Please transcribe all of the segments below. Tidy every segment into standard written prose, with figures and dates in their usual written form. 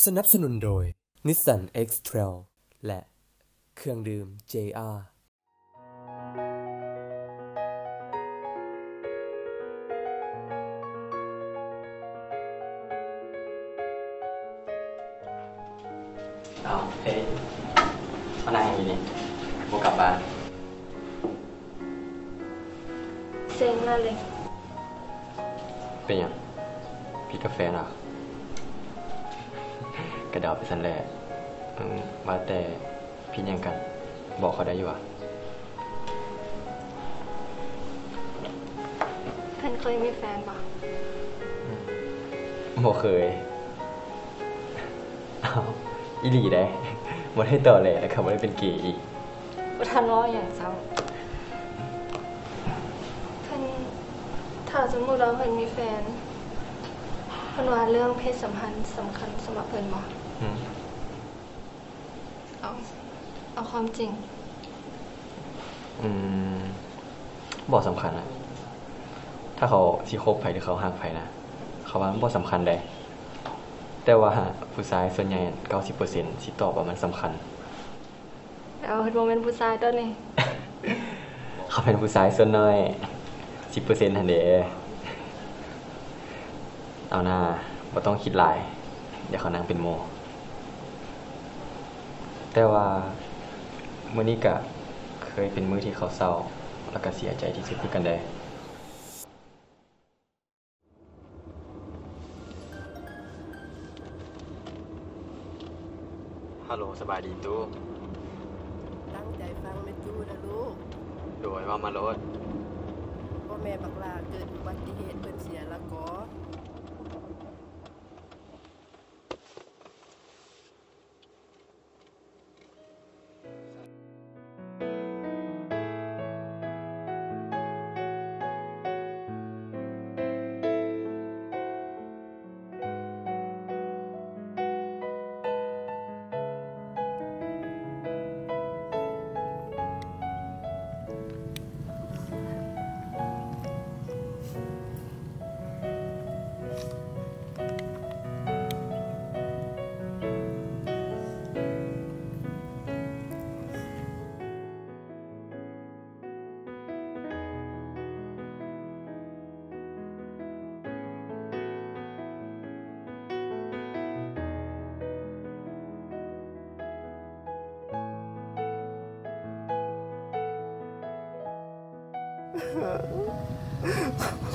สนับสนุนโดย Nissan X-Trail และเครื่องดื่ม JR อ้าวเฮ้ยมานั่งอย่างนี้นี่โมกลับบ้านเซ็งมากเลยเป็นยังพี่กาแฟนอ่ะกระเดาไปสันแหละมาแต่พี่ยังกันบอกเขาได้อยู่อ่ะท่านเคยมีแฟนปะบอกเคยอ้าวอีหลีได้หมดให้ต่อเลยแล้วเขาไม่ได้เป็นเกย์อีกว่าท่านว่าอย่างซ้ำท่านถ้าสมมติเราเพิ่นมีแฟนเพิ่นว่าเรื่องเพศสัมพันธ์สำคัญสำหรับเพิ่นบ่เอาความจริงบอกสำคัญอะถ้าเขาที่คบไผหรือเขาห่างไผนะเขาว่ามันบ่สำคัญได้แต่ว่าผู้ชายส่วนใหญ่ 90% สิตอบว่ามันสำคัญเอาเพิ่นบ่แม่นผู้ชายตัวนี้ เขาเป็นผู้ชายส่วนน้อย 10% หั่นเด้เอาหน้าบ่ต้องคิดหลายเดี๋ยวเขานั่งเป็นโมแต่ว่ามื้อนี้ก็เคยเป็นมื้อที่เขาเศร้าแล้วก็เสียใจที่สุดคือกันได้ฮัลโหลสบายดีตู้ตั้งใจฟังแม่จู้นะลูกโดยว่ามาโลดพ่อแม่บักลาเกิดอุบัติเหตุเพิ่นเสียแล้วก็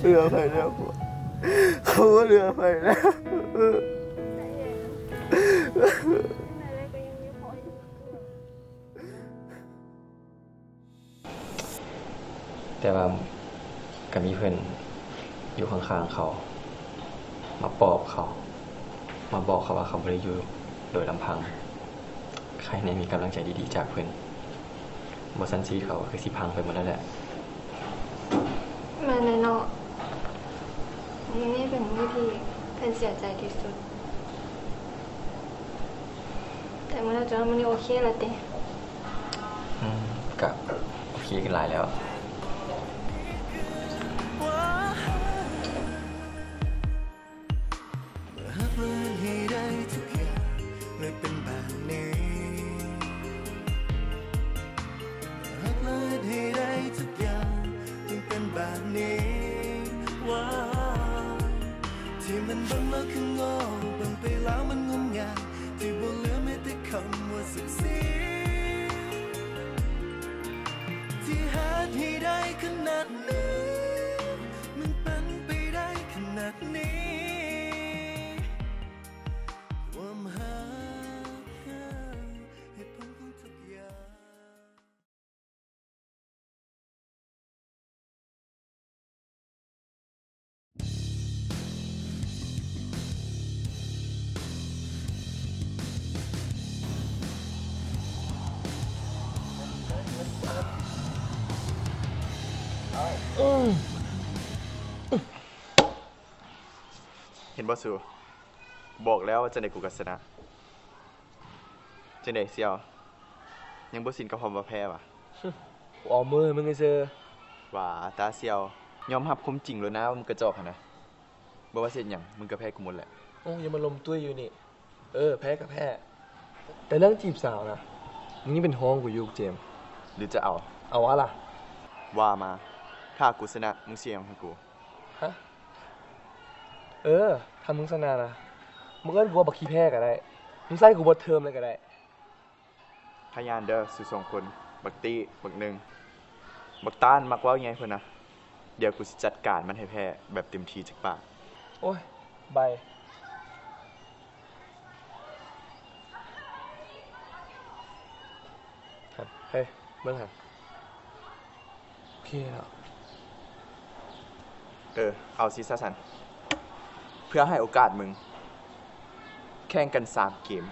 เรือไปแล้วเขาว่าเรือไปแล้วแต่ว่าก็มีเพื่อนอยู่ข้างๆเขามาปลอบเขามาบอกเขาว่าเขาไม่ได้อยู่โดยลำพังใครในมีกำลังใจดีๆจากเพื่อนบทสันซีเขาคือสิพังไปหมดแล้วแหละแม่ในเนาะนี่เป็นวิธีเพิ่นเสียใจที่สุดแต่มันจะมันโอเคแล้วติกับโอเคกันหลายแล้วที่มันบังเลิกข้างนอกบังไปแล้วมันงมงายที่บ่เหลือแม้แต่คำว่าสุขสีที่หาที่ได้ขนาดนี้มันเป็นไปได้ขนาดนี้ความหาเหตุผลของทุกอย่างเห็นบ่สูบอกแล้วว่าจะได้กูกัสนะจังได๋เสี่ยวยังบ่สิ้นกับความว่าแพ้ว่ะเอามือมึงไอ้เซอว่าตาเสี่ยวยอมรับความจริงแล้วนะว่ามึงกระจอกหั่นนะบ่ว่าเฮ็ดหยังมึงก็แพ้กูหมดแหละอย่ามาลมตุ้ยอยู่นี่ แพ้กับแพ้แต่เรื่องจีบสาวนะมึงนี่เป็นท้องกูอยู่เจมส์ หรือจะเอา เอาวะล่ะ ว่ามา ถ้ากูชนะมึงเสียงให้กู ฮะทำมึงชนะนะมึงเอิ้นกูว่าบักขี้แพ้ก็ได้มึงใส่กูบทเทอมเลยก็ได้พยานเด้อสู่สองคนบักตี้บักหนึ่งบักต้านมักว่าไงเพื่อนนะเดี๋ยวกูสิจัดการมันให้แพ้แบบเต็มที่จากปาก โอ้ยใบครับเฮ้ยเบิ่งหันโอเคแล้ว เอาซีซั่นเพื่อให้โอกาสมึง แข่งกัน3เกม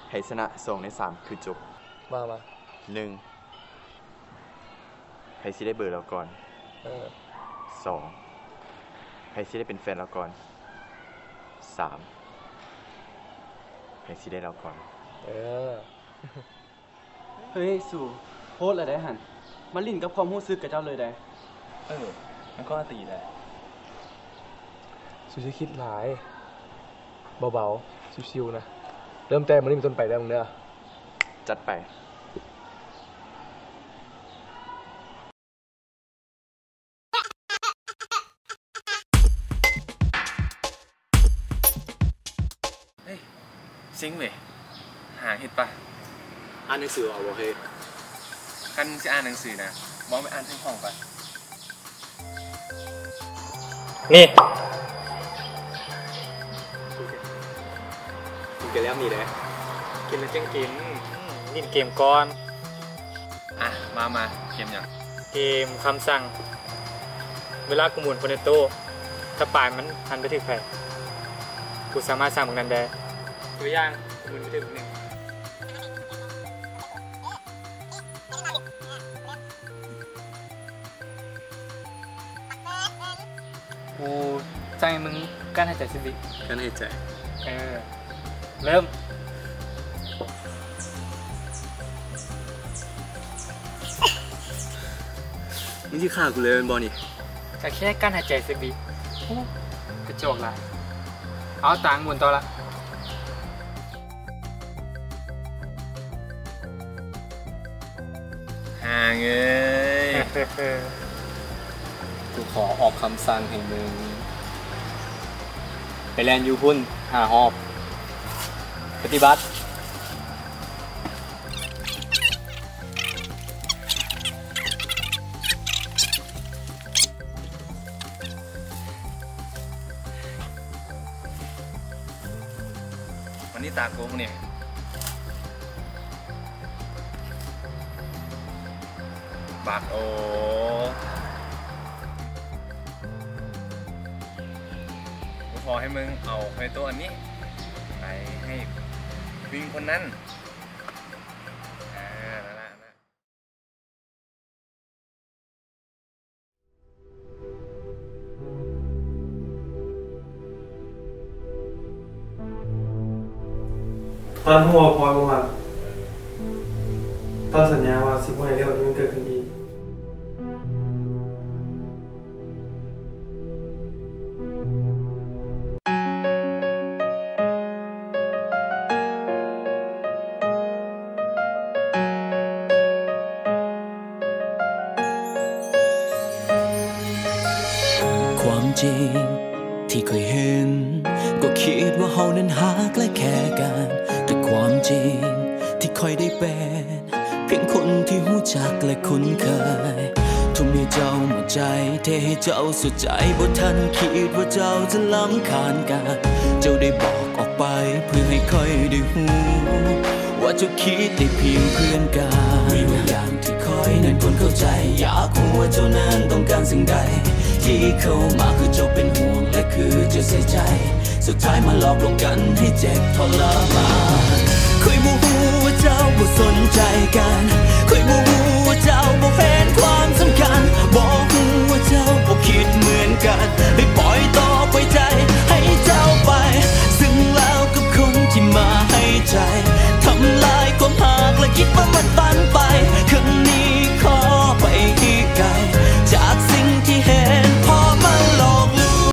ให้ชนะ2ใน3คือจบ มา 1ให้สิได้เบอร์เราก่อน 2ให้สิได้เป็นแฟนเราก่อน 3ให้สิได้เราก่อน เฮ้ยสู่โพสอะไรได้หันมาลิ่นกับความรู้สึกกับเจ้าเลยได้มันก็ตีได้สุชิคิดหลายเบาๆชิวๆนะเริ่มแต่มันนี่เป็นต้นไปได้มึงเด้อจัดไปซิงเว้ยหาเห็ดปะอ่านหนังสือเอาบ่เฮ้ยกันจะอ่านหนังสือนะมองไปอ่านทั้งห้องปะนี่กินแล้วมีเลยกินแล้วจังกินกินเกมก่อนมาเกมอย่างเกมคำสั่งเวลากูหมุนโพเนโต้ถ้าปลายมันหันไปถึงใครกูสามารถสั่งเหมือนกันได้ตัวอย่างหมุนไปถึงหนึ่งกูใจมึงกั้นหายใจสิบิกั้นหายใจเริ่มมึงที่ฆ่ากูเลยเป็นบอนี่แต่แค่กั้นหายใจสิบิกระจกละเอาต่างหมุนต่อละห่างเอ้ยกูขอออกคำสั่งให้มึงไปแลนยูพุ่น5 หอบปฏิบัติวันนี้ตาโกงเนี่ยบักโอกูขอให้มึงเอาไอ้ตัวอันนี้ไปให้วิ่งคนนั้นนั่นแหละตอนหัวพอยมาตอนสัญญาว่าสิ่งที่เรียกว่ามันเกิดขึ้นอีกความจริงที่เคยเห็นก็คิดว่าเฮานั้นหาใกล้แค่กันแต่ความจริงที่ค่อยได้เป็นเพียงคนที่หูจักและคุ้นเคยทุ่มให้เจ้าหมดใจเทให้เจ้าสุดใจบ่ทันคิดว่าเจ้าจะล้ำคาญกันเจ้าได้บอกออกไปเพื่อให้ค่อยได้หูว่าเจ้าคิดได้เพียงเพื่อนกันมีบางอย่างที่ค่อยนั้นควรเข้าใจอยากรู้ว่าเจ้านั้นต้องการสิ่งใดที่เข้ามาคือเจ้าเป็นห่วงและคือเจ้าใส่ใจสุดท้ายมาหลอกลวงกันให้เจ็บทรมานเคยบ่ฮู้ว่าเจ้าบ่สนใจกันเคยบ่ฮู้ว่าเจ้าบ่เห็นความสำคัญ